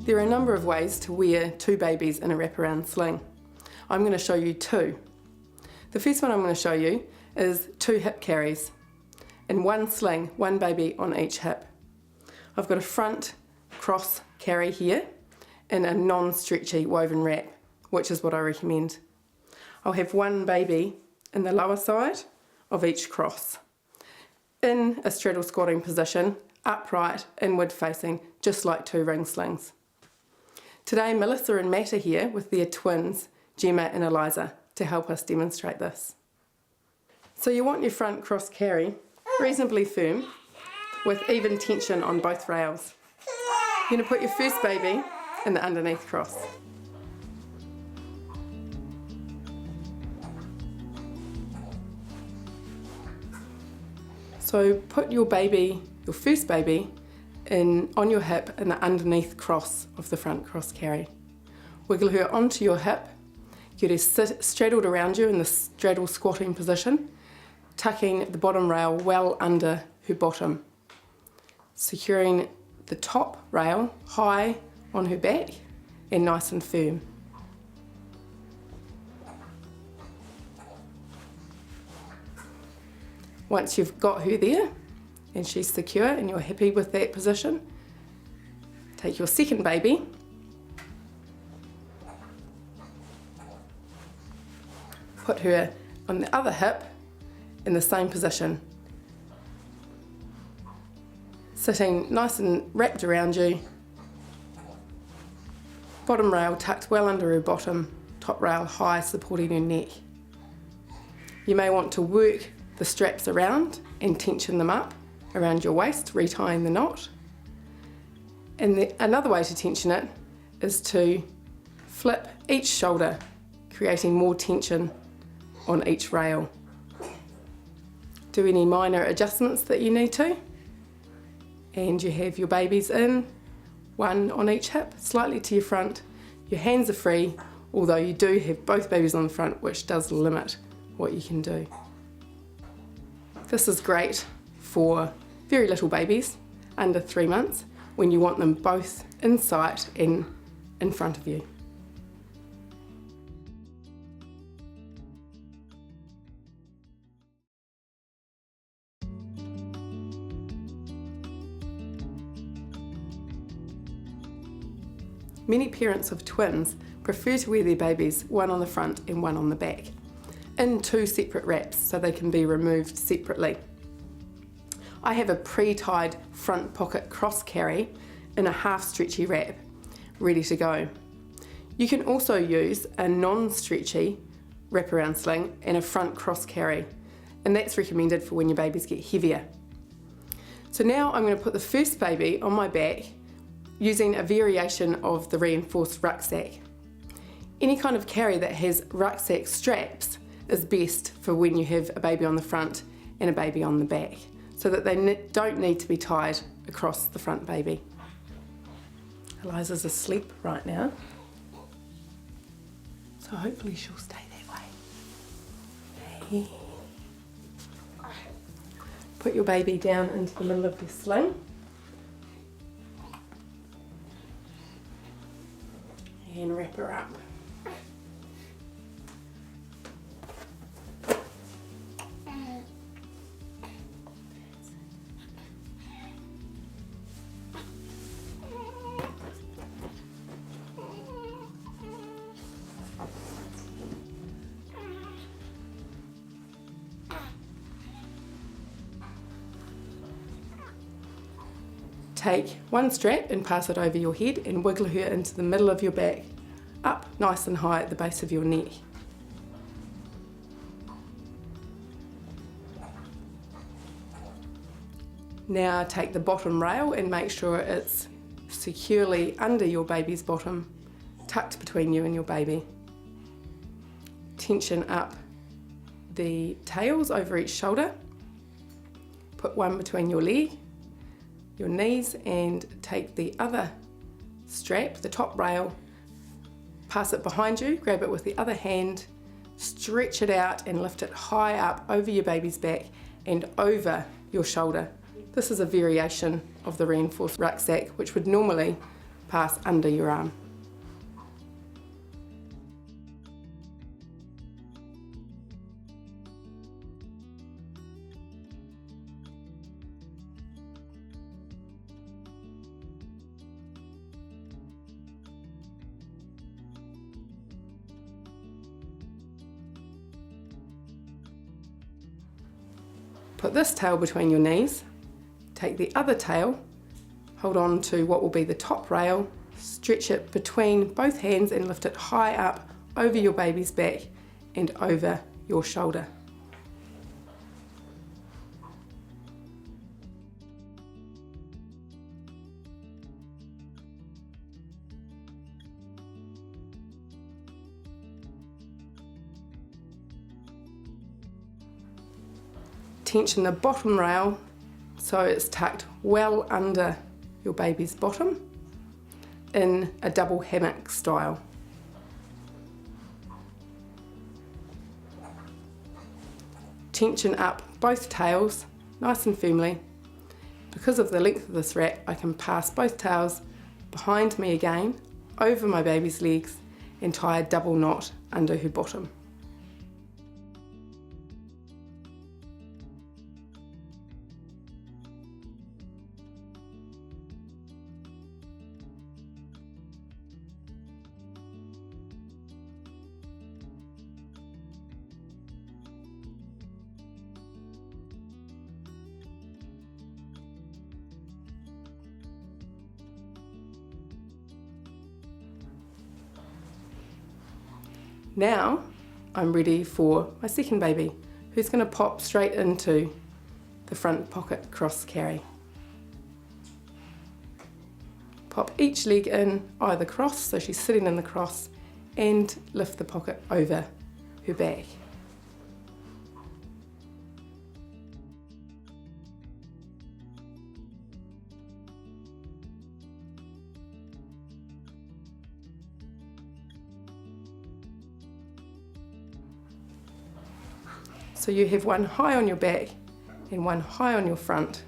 There are a number of ways to wear two babies in a wraparound sling. I'm going to show you two. The first one I'm going to show you is two hip carries. In one sling, one baby on each hip. I've got a front cross carry here in a non-stretchy woven wrap, which is what I recommend. I'll have one baby in the lower side of each cross, in a straddle squatting position, upright, inward facing, just like two ring slings. Today Melissa and Matt are here with their twins, Gemma and Eliza, to help us demonstrate this. So you want your front cross carry reasonably firm, with even tension on both rails. You're going to put your first baby in the underneath cross. So put your first baby, on your hip in the underneath cross of the front cross carry. Wiggle her onto your hip, get her straddled around you in the straddle squatting position, tucking the bottom rail well under her bottom, securing the top rail high on her back and nice and firm. Once you've got her there and she's secure and you're happy with that position, take your second baby, put her on the other hip in the same position, sitting nice and wrapped around you, bottom rail tucked well under her bottom, top rail high supporting her neck. You may want to work the straps around and tension them up around your waist, retying the knot. And another way to tension it is to flip each shoulder, creating more tension on each rail. Do any minor adjustments that you need to, and you have your babies in, one on each hip, slightly to your front. Your hands are free, although you do have both babies on the front, which does limit what you can do. This is great for very little babies, under 3 months, when you want them both in sight and in front of you. Many parents of twins prefer to wear their babies one on the front and one on the back, in two separate wraps so they can be removed separately. I have a pre-tied front pocket cross carry in a half stretchy wrap, ready to go. You can also use a non-stretchy wraparound sling and a front cross carry, and that's recommended for when your babies get heavier. So now I'm going to put the first baby on my back using a variation of the reinforced rucksack. Any kind of carry that has rucksack straps is best for when you have a baby on the front and a baby on the back, so that they don't need to be tied across the front baby. Eliza's asleep right now, so hopefully she'll stay that way. Put your baby down into the middle of your sling. And wrap her up. Take one strap and pass it over your head and wiggle her into the middle of your back, up nice and high at the base of your neck. Now take the bottom rail and make sure it's securely under your baby's bottom, tucked between you and your baby. Tension up the tails over each shoulder. Put one between your leg, your knees, and take the other strap, the top rail, pass it behind you, grab it with the other hand, stretch it out and lift it high up over your baby's back and over your shoulder. This is a variation of the reinforced rucksack, which would normally pass under your arm. Put this tail between your knees, take the other tail, hold on to what will be the top rail, stretch it between both hands and lift it high up over your baby's back and over your shoulder. Tension the bottom rail so it's tucked well under your baby's bottom in a double hammock style. Tension up both tails nice and firmly. Because of the length of this wrap, I can pass both tails behind me again, over my baby's legs, and tie a double knot under her bottom. Now I'm ready for my second baby, who's going to pop straight into the front pocket cross carry. Pop each leg in either cross, so she's sitting in the cross, and lift the pocket over her back. So you have one high on your back and one high on your front.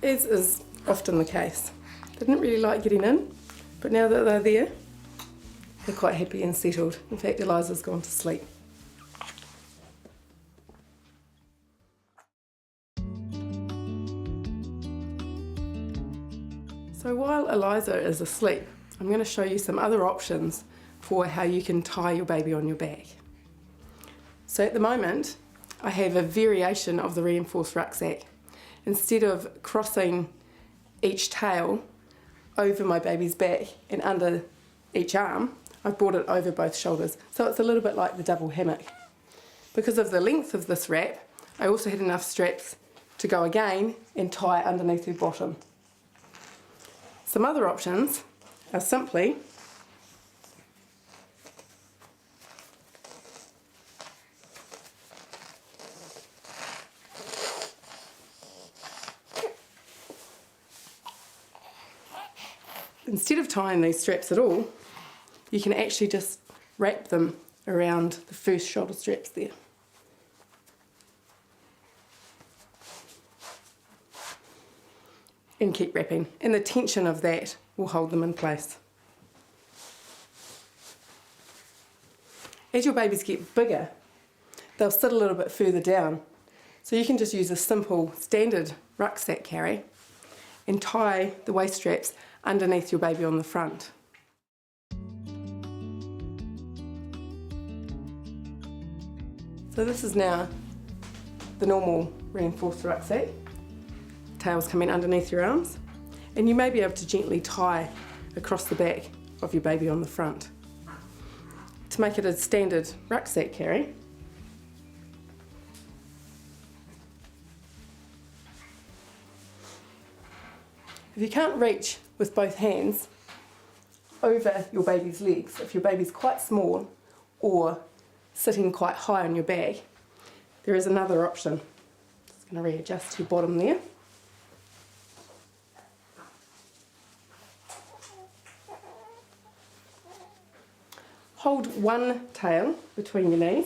As is often the case. They didn't really like getting in, but now that they're there, they're quite happy and settled. In fact, Eliza's gone to sleep. So while Eliza is asleep, I'm going to show you some other options for how you can tie your baby on your back. So at the moment, I have a variation of the reinforced rucksack. Instead of crossing each tail over my baby's back and under each arm, I've brought it over both shoulders. So it's a little bit like the double hammock. Because of the length of this wrap, I also had enough straps to go again and tie underneath her bottom. Some other options are simply instead of tying these straps at all, you can actually just wrap them around the first shoulder straps there. And keep wrapping, and the tension of that will hold them in place. As your babies get bigger, they'll sit a little bit further down. So you can just use a simple standard rucksack carry and tie the waist straps underneath your baby on the front. So this is now the normal reinforced rucksack. Tails coming underneath your arms, and you may be able to gently tie across the back of your baby on the front. To make it a standard rucksack carry, if you can't reach with both hands over your baby's legs, if your baby's quite small or sitting quite high on your back, there is another option. Just going to readjust your bottom there. Hold one tail between your knees.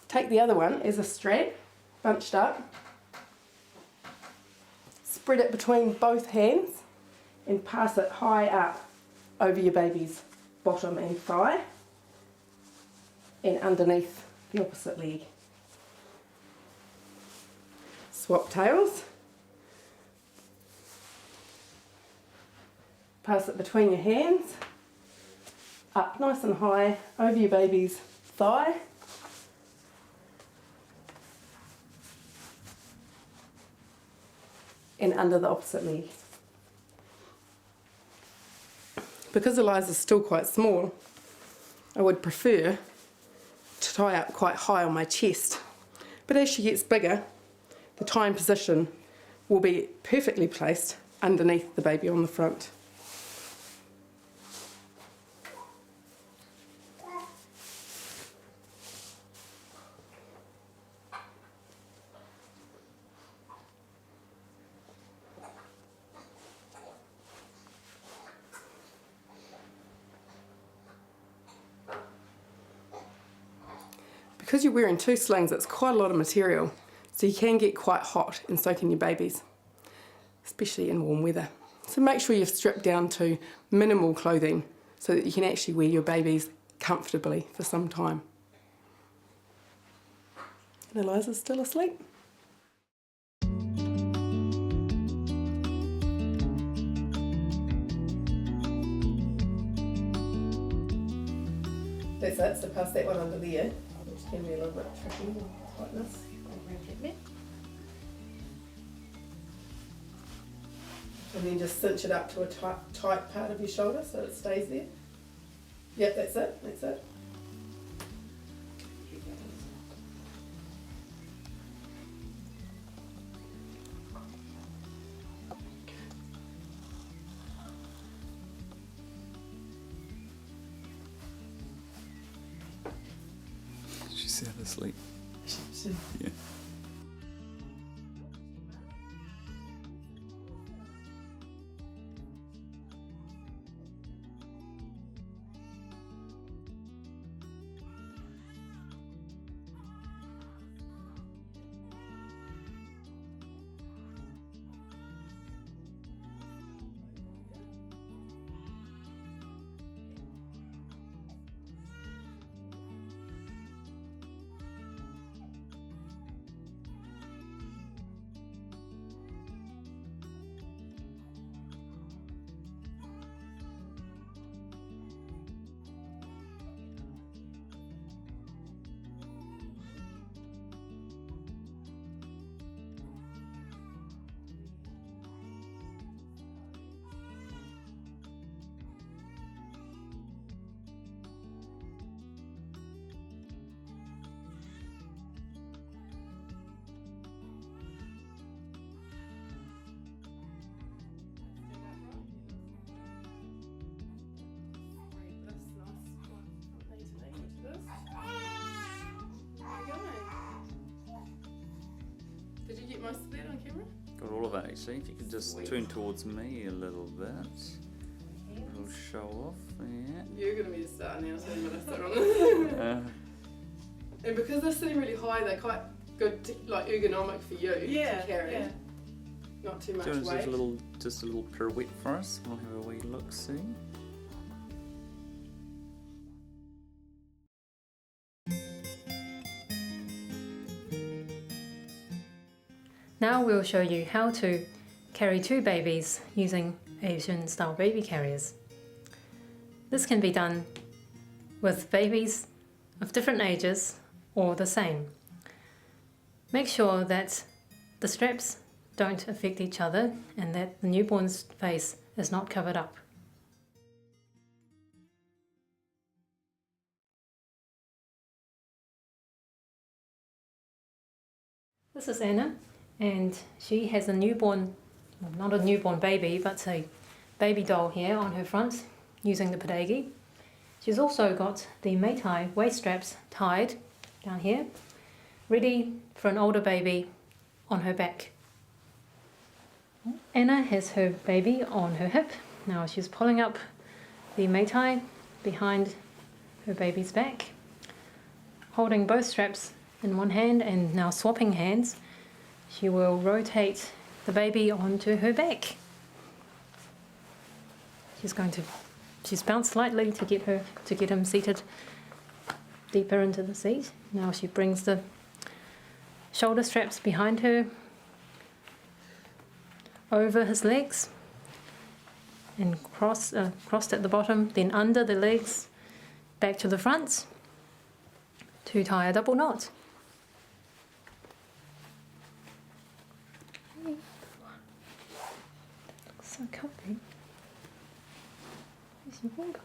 Take the other one as a strap, bunched up. spread it between both hands and pass it high up over your baby's bottom and thigh and underneath the opposite leg. Swap tails. Pass it between your hands, up nice and high over your baby's thigh. And under the opposite leg. Because Eliza's still quite small, I would prefer to tie up quite high on my chest. But as she gets bigger, the tying position will be perfectly placed underneath the baby on the front. Because you're wearing two slings, it's quite a lot of material, so you can get quite hot and soak in your babies, especially in warm weather. So make sure you've stripped down to minimal clothing so that you can actually wear your babies comfortably for some time. And Eliza's still asleep. That's it, so pass that one under there. Can be a little bit tricky with tightness. And then just cinch it up to a tight part of your shoulder so it stays there. Yep, that's it, that's it. She's sound asleep. She, Yeah. Did you get most of that on camera? Got all of it actually. If you could just turn towards me a little bit. A little show off. Yeah. You're going to be the star now, so I'm going to sit on it. And because they're sitting really high, they're quite good, like ergonomic for you to carry. Yeah. Not too much Do you want to weight. do just a little pirouette for us? We'll have a wee look see. Now we'll show you how to carry two babies using Asian style baby carriers. This can be done with babies of different ages or the same. Make sure that the straps don't affect each other and that the newborn's face is not covered up. This is Anna, and she has a newborn, well, not a newborn baby, but a baby doll here on her front using the Pedagi. She's also got the Meitai waist straps tied down here, ready for an older baby on her back. Anna has her baby on her hip. Now she's pulling up the Meitai behind her baby's back, holding both straps in one hand, and now swapping hands. She will rotate the baby onto her back. She's bounced slightly to get him seated deeper into the seat. Now she brings the shoulder straps behind her, over his legs, and crossed at the bottom, then under the legs, back to the front, to tie a double knot. That looks so comfy. Where's your water?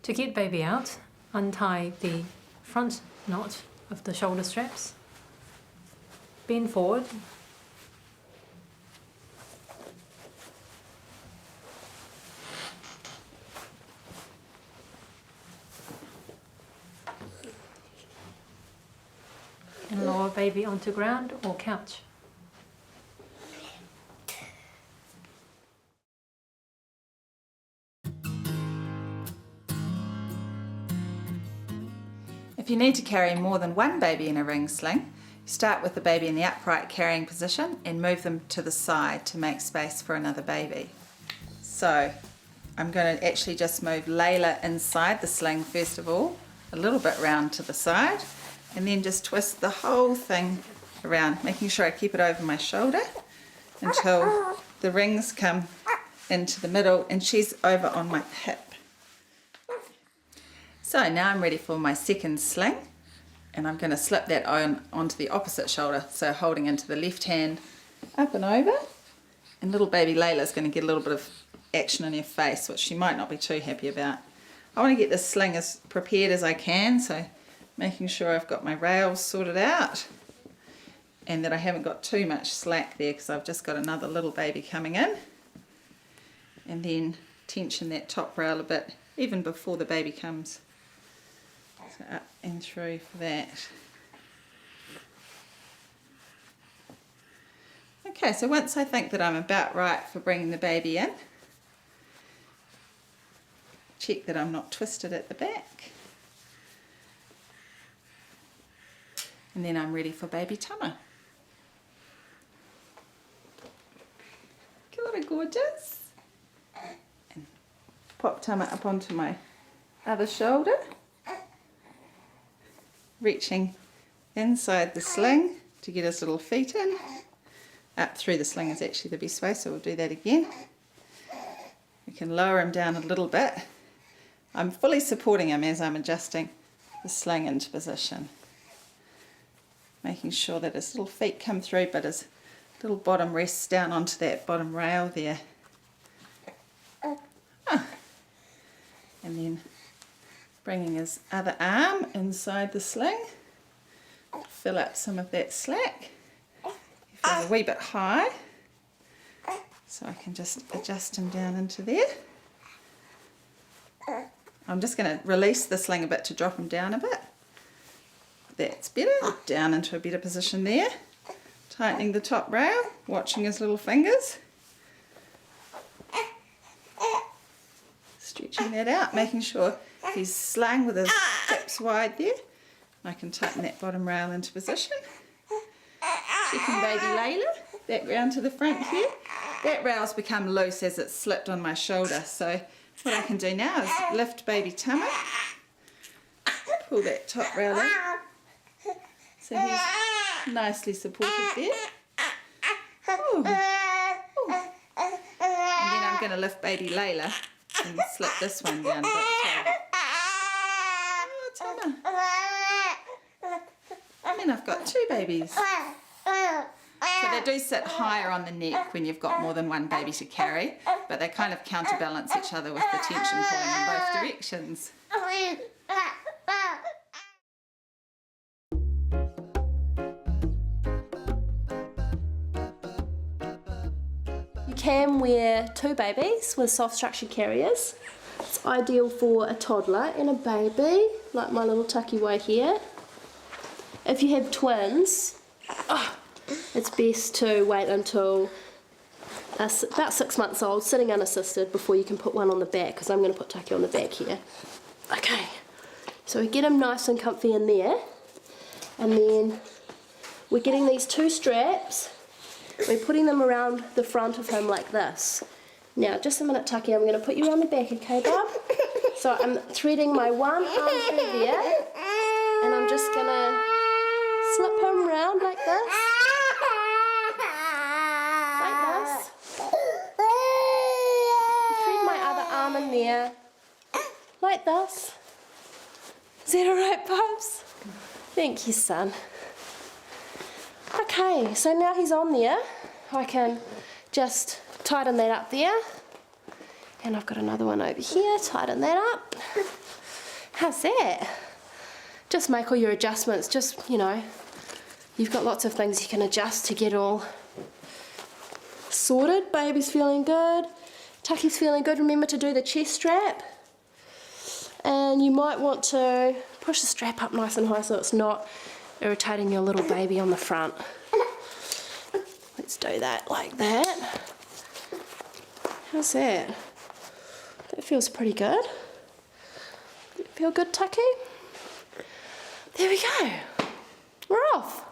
To get baby out, untie the front knot of the shoulder straps, bend forward, and lower baby onto ground or couch. If you need to carry more than one baby in a ring sling, start with the baby in the upright carrying position and move them to the side to make space for another baby. So I'm going to actually just move Layla inside the sling first of all, a little bit round to the side, and then just twist the whole thing around, making sure I keep it over my shoulder until the rings come into the middle and she's over on my hip. So now I'm ready for my second sling, and I'm going to slip that on onto the opposite shoulder, so holding into the left hand, up and over, and little baby Layla's going to get a little bit of action in her face, which she might not be too happy about. I want to get this sling as prepared as I can, so making sure I've got my rails sorted out and that I haven't got too much slack there because I've just got another little baby coming in, and then tension that top rail a bit even before the baby comes. So up and through for that. Okay, so once I think that I'm about right for bringing the baby in, check that I'm not twisted at the back, and then I'm ready for baby Tama. Kia ora, gorgeous. And pop Tama up onto my other shoulder, reaching inside the sling to get his little feet in. Up through the sling is actually the best way, so we'll do that again. We can lower him down a little bit. I'm fully supporting him as I'm adjusting the sling into position, making sure that his little feet come through but his little bottom rests down onto that bottom rail there. And then bringing his other arm inside the sling, fill up some of that slack. He feels a wee bit high, so I can just adjust him down into there. I'm just going to release the sling a bit to drop him down a bit. That's better, down into a better position there. Tightening the top rail, watching his little fingers. Stretching that out, making sure he's slung with his hips wide there. I can tighten that bottom rail into position. Checking baby Layla, back round to the front here. That rail's become loose as it's slipped on my shoulder, so what I can do now is lift baby Tama, pull that top rail in, so he's nicely supported there. Ooh. Ooh. And then I'm going to lift baby Layla and slip this one down a bit too. Oh, Tama. And then I've got two babies. So they do sit higher on the neck when you've got more than one baby to carry, but they kind of counterbalance each other with the tension pulling in both directions. You can wear two babies with soft structured carriers. It's ideal for a toddler and a baby, like my little Takiwai here. If you have twins, it's best to wait until about 6 months old, sitting unassisted, before you can put one on the back, because I'm going to put Taki on the back here. Okay, so we get him nice and comfy in there, and then we're getting these 2 straps, we're putting them around the front of him like this. Now, just a minute, Taki, I'm going to put you on the back, okay, bub? So I'm threading my one arm through there, and I'm just going to slip him round like this. Like this. Thread my other arm in there. Like this. Is that alright, Bubs? Thank you, son. Okay, so now he's on there. I can just tighten that up there. And I've got another one over here, tighten that up. How's that? Just make all your adjustments, just, you know, you've got lots of things you can adjust to get all sorted. Baby's feeling good, Taki's feeling good. Remember to do the chest strap. And you might want to push the strap up nice and high so it's not irritating your little baby on the front. Let's do that like that. How's that? That feels pretty good. Feel good, Taki? There we go. We're off.